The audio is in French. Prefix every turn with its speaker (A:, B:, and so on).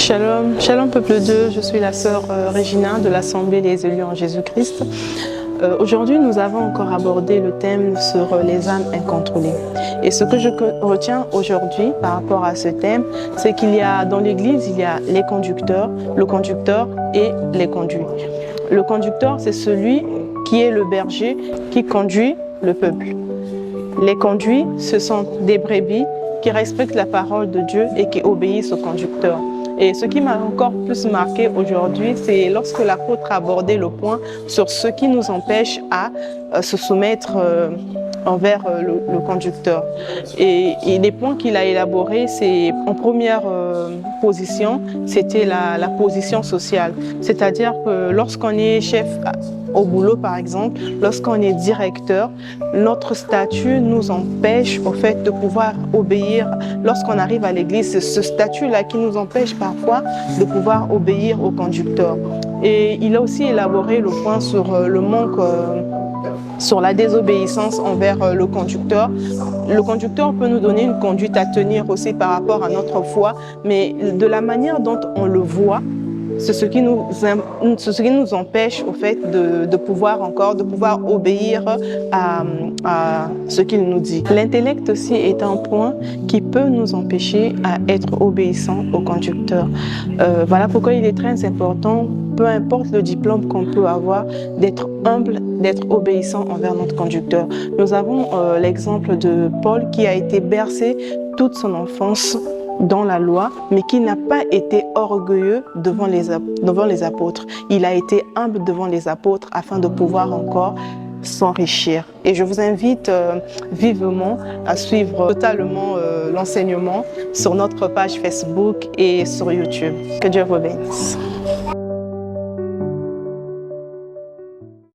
A: Shalom, shalom peuple de Dieu, je suis la sœur Regina de l'Assemblée des élus en Jésus-Christ. Aujourd'hui, nous avons encore abordé le thème sur les âmes incontrôlées. Et ce que je retiens aujourd'hui par rapport à ce thème, c'est qu'il y a dans l'Église, il y a les conducteurs, le conducteur et les conduits. Le conducteur, c'est celui qui est le berger qui conduit le peuple. Les conduits, ce sont des brebis qui respectent la parole de Dieu et qui obéissent au conducteur. Et ce qui m'a encore plus marqué aujourd'hui, c'est lorsque l'apôtre a abordé le point sur ce qui nous empêche à se soumettre envers le conducteur. Et les points qu'il a élaborés, c'est en première position, c'était la position sociale. C'est-à-dire que lorsqu'on est chef au boulot, par exemple, lorsqu'on est directeur, notre statut nous empêche au fait de pouvoir obéir. Lorsqu'on arrive à l'église, c'est ce statut-là qui nous empêche parfois de pouvoir obéir au conducteur. Et il a aussi élaboré le point sur le manque, sur la désobéissance envers le conducteur. Le conducteur peut nous donner une conduite à tenir aussi par rapport à notre foi, mais de la manière dont on le voit, c'est ce qui nous empêche au fait de pouvoir obéir à ce qu'il nous dit. L'intellect aussi est un point qui peut nous empêcher à être obéissants au conducteur. Voilà pourquoi il est très important, peu importe le diplôme qu'on peut avoir, d'être humble, d'être obéissant envers notre conducteur. Nous avons l'exemple de Paul qui a été bercé toute son enfance dans la loi, mais qui n'a pas été orgueilleux devant les apôtres. Il a été humble devant les apôtres afin de pouvoir encore s'enrichir. Et je vous invite vivement à suivre totalement l'enseignement sur notre page Facebook et sur YouTube. Que Dieu vous bénisse.